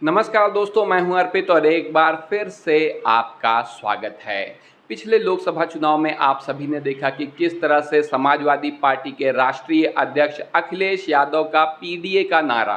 नमस्कार दोस्तों, मैं हूं अर्पित और एक बार फिर से आपका स्वागत है। पिछले लोकसभा चुनाव में आप सभी ने देखा कि किस तरह से समाजवादी पार्टी के राष्ट्रीय अध्यक्ष अखिलेश यादव का पीडीए का नारा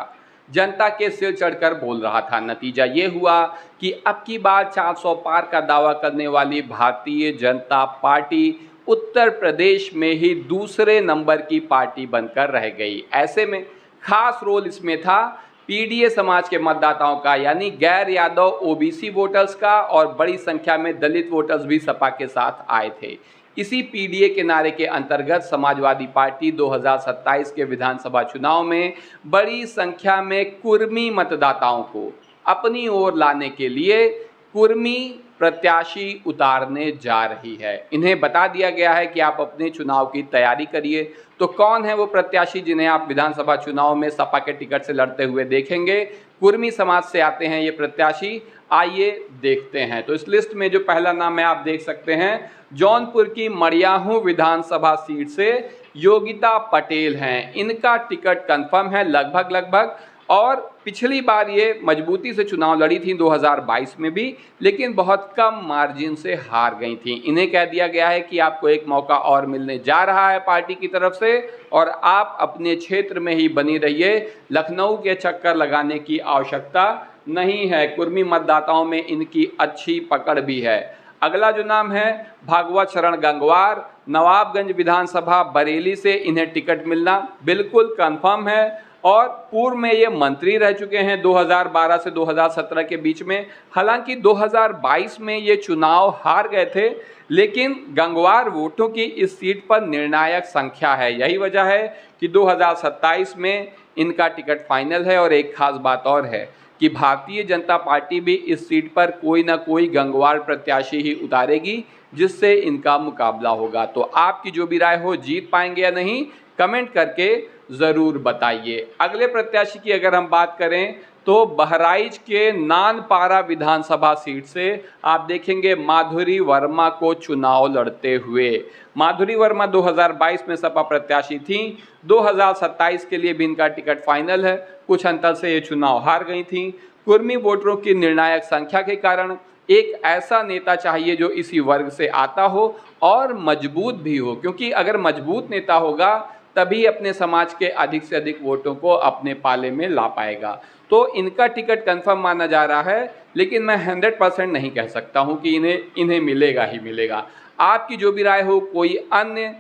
जनता के सिर चढ़कर बोल रहा था। नतीजा ये हुआ कि अब की बार 400 पार का दावा करने वाली भारतीय जनता पार्टी उत्तर प्रदेश में ही दूसरे नंबर की पार्टी बनकर रह गई। ऐसे में खास रोल इसमें था पीडीए समाज के मतदाताओं का, यानी गैर यादव ओबीसी वोटर्स का, और बड़ी संख्या में दलित वोटर्स भी सपा के साथ आए थे। इसी पीडीए के नारे के अंतर्गत समाजवादी पार्टी 2027 के विधानसभा चुनाव में बड़ी संख्या में कुर्मी मतदाताओं को अपनी ओर लाने के लिए कुर्मी प्रत्याशी उतारने जा रही है। इन्हें बता दिया गया है कि आप अपने चुनाव की तैयारी करिए। तो कौन है वो प्रत्याशी जिन्हें आप विधानसभा चुनाव में सपा के टिकट से लड़ते हुए देखेंगे? कुर्मी समाज से आते हैं ये प्रत्याशी, आइए देखते हैं। तो इस लिस्ट में जो पहला नाम है आप देख सकते हैं, जौनपुर की मड़ियाहू विधानसभा सीट से योगिता पटेल हैं। इनका टिकट कंफर्म है लगभग, और पिछली बार ये मजबूती से चुनाव लड़ी थी 2022 में भी, लेकिन बहुत कम मार्जिन से हार गई थी। इन्हें कह दिया गया है कि आपको एक मौका और मिलने जा रहा है पार्टी की तरफ से, और आप अपने क्षेत्र में ही बनी रहिए। लखनऊ के चक्कर लगाने की आवश्यकता नहीं है। कुर्मी मतदाताओं में इनकी अच्छी पकड़ भी है। अगला जो नाम है, भागवत शरण गंगवार, नवाबगंज विधानसभा बरेली से इन्हें टिकट मिलना बिल्कुल कंफर्म है। और पूर्व में ये मंत्री रह चुके हैं 2012 से 2017 के बीच में। हालांकि 2022 में ये चुनाव हार गए थे, लेकिन गंगवार वोटों की इस सीट पर निर्णायक संख्या है। यही वजह है कि 2027 में इनका टिकट फाइनल है। और एक खास बात और है कि भारतीय जनता पार्टी भी इस सीट पर कोई ना कोई गंगवार प्रत्याशी ही उतारेगी, जिससे इनका मुकाबला होगा। तो आपकी जो भी राय हो, जीत पाएंगे या नहीं, कमेंट करके ज़रूर बताइए। अगले प्रत्याशी की अगर हम बात करें तो बहराइच के नानपारा विधानसभा सीट से आप देखेंगे माधुरी वर्मा को चुनाव लड़ते हुए। माधुरी वर्मा 2022 में सपा प्रत्याशी थी। 2027 के लिए भी इनका टिकट फाइनल है। कुछ अंतर से ये चुनाव हार गई थी। कुर्मी वोटरों की निर्णायक संख्या के कारण एक ऐसा नेता चाहिए जो इसी वर्ग से आता हो और मजबूत भी हो, क्योंकि अगर मजबूत नेता होगा तभी अपने समाज के अधिक से अधिक वोटों को अपने पाले में ला पाएगा। तो इनका टिकट कंफर्म माना जा रहा है, लेकिन मैं 100% नहीं कह सकता हूं कि इन्हें मिलेगा ही मिलेगा। आपकी जो भी राय हो, कोई अन्य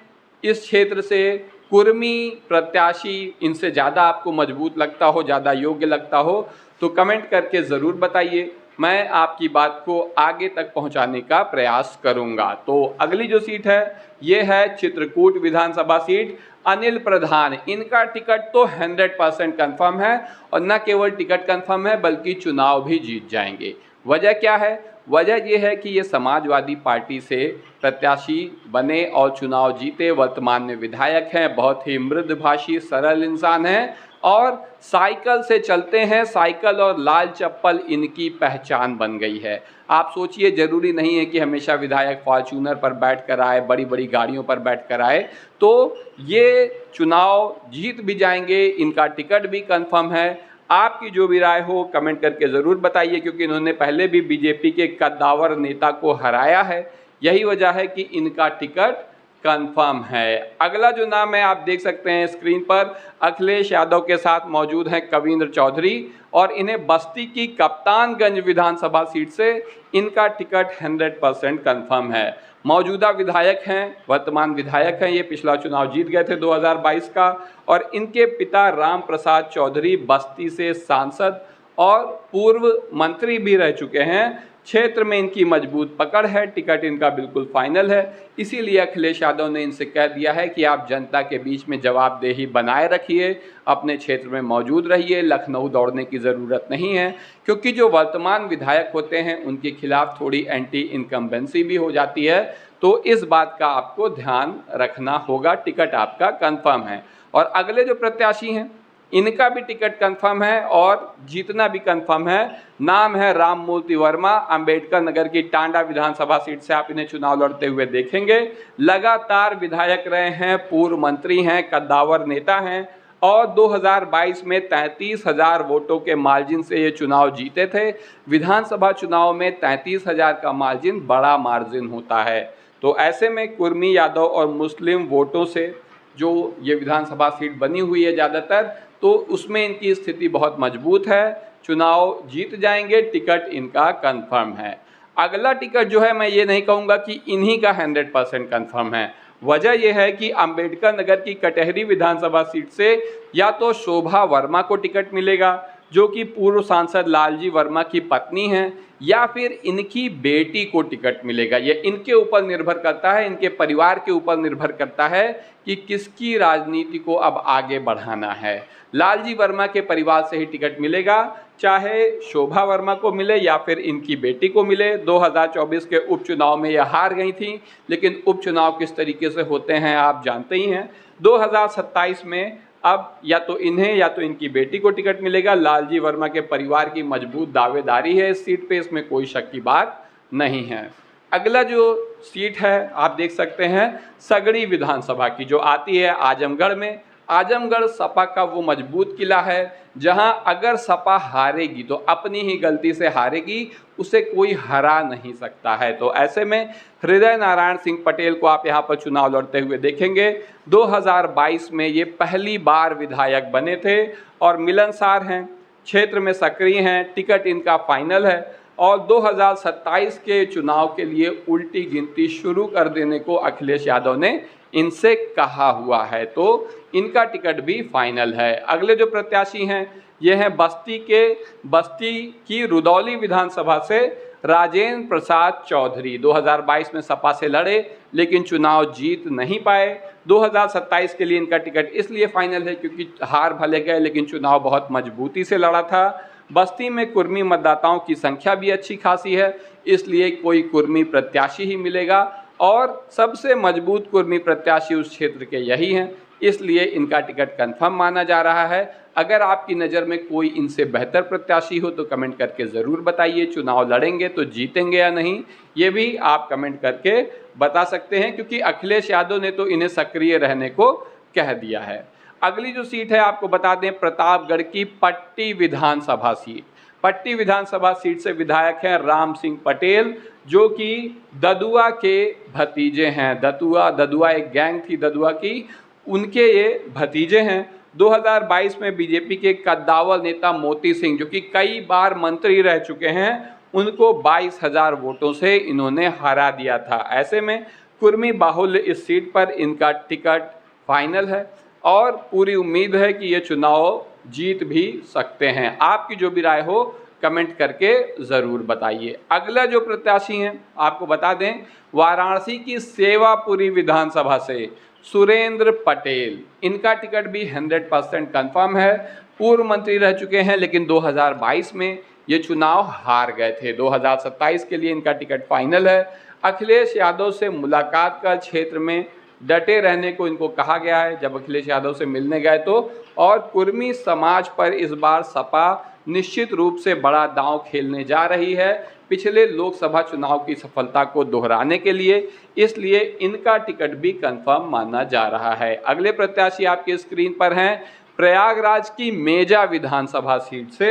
इस क्षेत्र से कुर्मी प्रत्याशी इनसे ज़्यादा आपको मजबूत लगता हो, ज़्यादा योग्य लगता हो, तो कमेंट करके ज़रूर बताइए। मैं आपकी बात को आगे तक पहुंचाने का प्रयास करूंगा। तो अगली जो सीट है ये है चित्रकूट विधानसभा सीट। अनिल प्रधान, इनका टिकट तो 100% कंफर्म है, और न केवल टिकट कंफर्म है बल्कि चुनाव भी जीत जाएंगे। वजह क्या है? वजह यह है कि ये समाजवादी पार्टी से प्रत्याशी बने और चुनाव जीते। वर्तमान में विधायक हैं, बहुत ही मृदुभाषी सरल इंसान हैं, और साइकिल से चलते हैं। साइकिल और लाल चप्पल इनकी पहचान बन गई है। आप सोचिए, जरूरी नहीं है कि हमेशा विधायक फॉर्च्यूनर पर बैठ कर आए, बड़ी बड़ी गाड़ियों पर बैठ कर आए। तो ये चुनाव जीत भी जाएंगे, इनका टिकट भी कंफर्म है। आपकी जो भी राय हो कमेंट करके ज़रूर बताइए, क्योंकि इन्होंने पहले भी बीजेपी के कद्दावर नेता को हराया है। यही वजह है कि इनका टिकट कंफर्म है। अगला जो नाम है आप देख सकते हैं स्क्रीन पर, अखिलेश यादव के साथ मौजूद हैं कविंद्र चौधरी, और इन्हें बस्ती की कप्तानगंज विधानसभा सीट से इनका टिकट 100% कंफर्म है। मौजूदा विधायक हैं, वर्तमान विधायक हैं। ये पिछला चुनाव जीत गए थे 2022 का, और इनके पिता राम प्रसाद चौधरी बस्ती से सांसद और पूर्व मंत्री भी रह चुके हैं। क्षेत्र में इनकी मजबूत पकड़ है। टिकट इनका बिल्कुल फाइनल है। इसीलिए अखिलेश यादव ने इनसे कह दिया है कि आप जनता के बीच में जवाबदेही बनाए रखिए, अपने क्षेत्र में मौजूद रहिए, लखनऊ दौड़ने की ज़रूरत नहीं है, क्योंकि जो वर्तमान विधायक होते हैं उनके खिलाफ थोड़ी एंटी इनकम्बेंसी भी हो जाती है। तो इस बात का आपको ध्यान रखना होगा। टिकट आपका कंफर्म है। और अगले जो प्रत्याशी हैं इनका भी टिकट कंफर्म है और जीतना भी कंफर्म है। नाम है राम मूर्ति वर्मा। अंबेडकर नगर की टांडा विधानसभा सीट से आप इन्हें चुनाव लड़ते हुए देखेंगे। लगातार विधायक रहे हैं, पूर्व मंत्री हैं, कद्दावर नेता हैं। और 2022 में 33,000 वोटों के मार्जिन से ये चुनाव जीते थे। विधानसभा चुनाव में 33,000 का मार्जिन बड़ा मार्जिन होता है। तो ऐसे में कुर्मी यादव और मुस्लिम वोटों से जो ये विधानसभा सीट बनी हुई है ज़्यादातर, तो उसमें इनकी स्थिति बहुत मजबूत है। चुनाव जीत जाएंगे, टिकट इनका कंफर्म है। अगला टिकट जो है, मैं ये नहीं कहूँगा कि इन्हीं का 100% कंफर्म है। वजह यह है कि अंबेडकर नगर की कटहरी विधानसभा सीट से या तो शोभा वर्मा को टिकट मिलेगा, जो कि पूर्व सांसद लालजी वर्मा की पत्नी हैं, या फिर इनकी बेटी को टिकट मिलेगा। ये इनके ऊपर निर्भर करता है, इनके परिवार के ऊपर निर्भर करता है कि किसकी राजनीति को अब आगे बढ़ाना है। लालजी वर्मा के परिवार से ही टिकट मिलेगा, चाहे शोभा वर्मा को मिले या फिर इनकी बेटी को मिले। 2024 के उपचुनाव में यह हार गई थी, लेकिन उपचुनाव किस तरीके से होते हैं आप जानते ही हैं। 2027 में अब या तो इन्हें या तो इनकी बेटी को टिकट मिलेगा। लालजी वर्मा के परिवार की मजबूत दावेदारी है इस सीट पे, इसमें कोई शक की बात नहीं है। अगला जो सीट है आप देख सकते हैं सगड़ी विधानसभा की, जो आती है आजमगढ़ में। आजमगढ़ सपा का वो मजबूत किला है जहां अगर सपा हारेगी तो अपनी ही गलती से हारेगी, उसे कोई हरा नहीं सकता है। तो ऐसे में हृदय नारायण सिंह पटेल को आप यहां पर चुनाव लड़ते हुए देखेंगे। 2022 में ये पहली बार विधायक बने थे और मिलनसार हैं, क्षेत्र में सक्रिय हैं, टिकट इनका फाइनल है और 2027 के चुनाव के लिए उल्टी गिनती शुरू कर देने को अखिलेश यादव ने इनसे कहा हुआ है, तो इनका टिकट भी फाइनल है। अगले जो प्रत्याशी हैं ये हैं बस्ती की रुदौली विधानसभा से राजेंद्र प्रसाद चौधरी। 2022 में सपा से लड़े लेकिन चुनाव जीत नहीं पाए। 2027 के लिए इनका टिकट इसलिए फाइनल है क्योंकि हार भले गए लेकिन चुनाव बहुत मजबूती से लड़ा था। बस्ती में कुर्मी मतदाताओं की संख्या भी अच्छी खासी है, इसलिए कोई कुर्मी प्रत्याशी ही मिलेगा और सबसे मजबूत कुर्मी प्रत्याशी उस क्षेत्र के यही हैं, इसलिए इनका टिकट कंफर्म माना जा रहा है। अगर आपकी नज़र में कोई इनसे बेहतर प्रत्याशी हो तो कमेंट करके ज़रूर बताइए। चुनाव लड़ेंगे तो जीतेंगे या नहीं, ये भी आप कमेंट करके बता सकते हैं, क्योंकि अखिलेश यादव ने तो इन्हें सक्रिय रहने को कह दिया है। अगली जो सीट है आपको बता दें, प्रतापगढ़ की पट्टी विधानसभा सीट। पट्टी विधानसभा सीट से विधायक हैं राम सिंह पटेल, जो कि ददुआ के भतीजे हैं। ददुआ एक गैंग थी ददुआ की, उनके ये भतीजे हैं। 2022 में बीजेपी के कद्दावर नेता मोती सिंह, जो कि कई बार मंत्री रह चुके हैं, उनको 22,000 वोटों से इन्होंने हरा दिया था। ऐसे में कुर्मी बाहुल्य इस सीट पर इनका टिकट फाइनल है और पूरी उम्मीद है कि ये चुनाव जीत भी सकते हैं। आपकी जो भी राय हो कमेंट करके ज़रूर बताइए। अगला जो प्रत्याशी हैं आपको बता दें, वाराणसी की सेवापुरी विधानसभा से सुरेंद्र पटेल, इनका टिकट भी 100% कंफर्म है। पूर्व मंत्री रह चुके हैं लेकिन 2022 में ये चुनाव हार गए थे। 2027 के लिए इनका टिकट फाइनल है। अखिलेश यादव से मुलाकात कर क्षेत्र में डटे रहने को इनको कहा गया है जब अखिलेश यादव से मिलने गए तो। और कुर्मी समाज पर इस बार सपा निश्चित रूप से बड़ा दांव खेलने जा रही है पिछले लोकसभा चुनाव की सफलता को दोहराने के लिए, इसलिए इनका टिकट भी कंफर्म माना जा रहा है। अगले प्रत्याशी आपके स्क्रीन पर हैं प्रयागराज की मेजा विधानसभा सीट से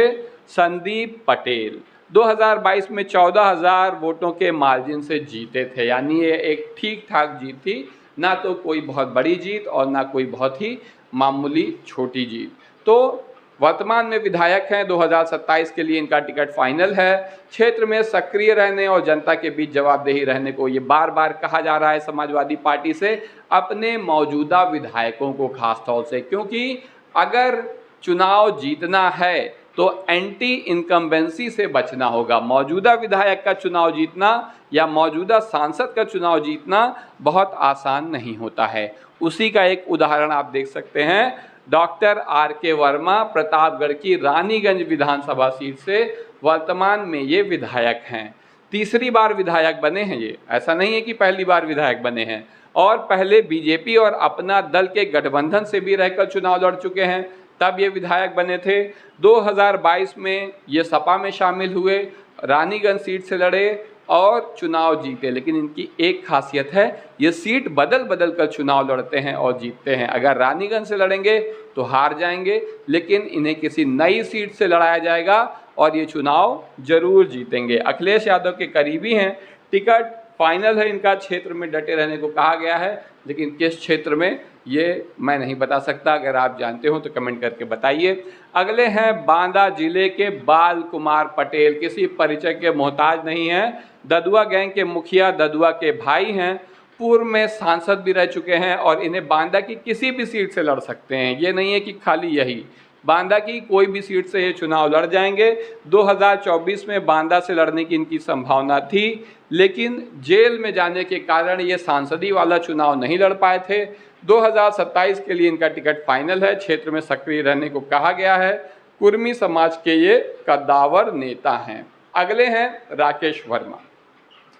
संदीप पटेल। 2022 में 14,000 वोटों के मार्जिन से जीते थे, यानी ये एक ठीक ठाक जीत थी, ना तो कोई बहुत बड़ी जीत और ना कोई बहुत ही मामूली छोटी जीत। तो वर्तमान में विधायक हैं। 2027 के लिए इनका टिकट फाइनल है। क्षेत्र में सक्रिय रहने और जनता के बीच जवाबदेही रहने को ये बार बार कहा जा रहा है समाजवादी पार्टी से, अपने मौजूदा विधायकों को खास तौर से, क्योंकि अगर चुनाव जीतना है तो एंटी इनकम्बेंसी से बचना होगा। मौजूदा विधायक का चुनाव जीतना या मौजूदा सांसद का चुनाव जीतना बहुत आसान नहीं होता है। उसी का एक उदाहरण आप देख सकते हैं, डॉक्टर RK वर्मा प्रतापगढ़ की रानीगंज विधानसभा सीट से वर्तमान में ये विधायक हैं। तीसरी बार विधायक बने हैं ये, ऐसा नहीं है कि पहली बार विधायक बने हैं। और पहले बीजेपी और अपना दल के गठबंधन से भी रहकर चुनाव लड़ चुके हैं, तब ये विधायक बने थे। 2022 में ये सपा में शामिल हुए, रानीगंज सीट से लड़े और चुनाव जीते। लेकिन इनकी एक खासियत है, ये सीट बदल बदल कर चुनाव लड़ते हैं और जीतते हैं। अगर रानीगंज से लड़ेंगे तो हार जाएंगे, लेकिन इन्हें किसी नई सीट से लड़ाया जाएगा और ये चुनाव जरूर जीतेंगे। अखिलेश यादव के करीबी हैं, टिकट फाइनल है इनका, क्षेत्र में डटे रहने को कहा गया है, लेकिन किस क्षेत्र में ये मैं नहीं बता सकता। अगर आप जानते हो तो कमेंट करके बताइए। अगले हैं बांदा जिले के बाल कुमार पटेल, किसी परिचय के मोहताज नहीं हैं, ददुआ गैंग के मुखिया, ददुआ के भाई हैं, पूर्व में सांसद भी रह चुके हैं और इन्हें बांदा की किसी भी सीट से लड़ सकते हैं। ये नहीं है कि खाली यही, बांदा की कोई भी सीट से ये चुनाव लड़ जाएंगे। 2024 में बांदा से लड़ने की इनकी संभावना थी, लेकिन जेल में जाने के कारण ये सांसदी वाला चुनाव नहीं लड़ पाए थे। 2027 के लिए इनका टिकट फाइनल है, क्षेत्र में सक्रिय रहने को कहा गया है। कुर्मी समाज के ये कद्दावर नेता हैं। अगले हैं राकेश वर्मा।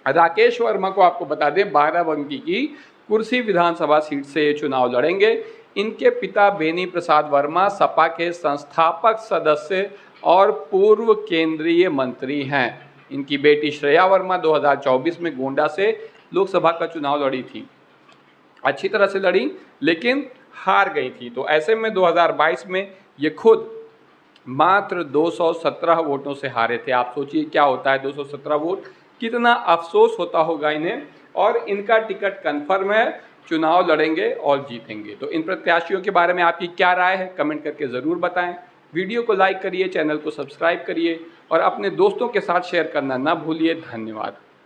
राकेश वर्मा को आपको बता दें, बाराबंकी की कुर्सी विधानसभा सीट से ये चुनाव लड़ेंगे। इनके पिता बेनी प्रसाद वर्मा सपा के संस्थापक सदस्य और पूर्व केंद्रीय मंत्री हैं। इनकी बेटी श्रेया वर्मा 2024 में गोंडा से लोकसभा का चुनाव लड़ी थी, अच्छी तरह से लड़ी लेकिन हार गई थी। तो ऐसे में 2022 में ये खुद मात्र 217 वोटों से हारे थे। आप सोचिए क्या होता है 217 वोट, कितना अफसोस होता होगा इन्हें। और इनका टिकट कंफर्म है, चुनाव लड़ेंगे और जीतेंगे। तो इन प्रत्याशियों के बारे में आपकी क्या राय है, कमेंट करके ज़रूर बताएं। वीडियो को लाइक करिए, चैनल को सब्सक्राइब करिए और अपने दोस्तों के साथ शेयर करना ना भूलिए। धन्यवाद।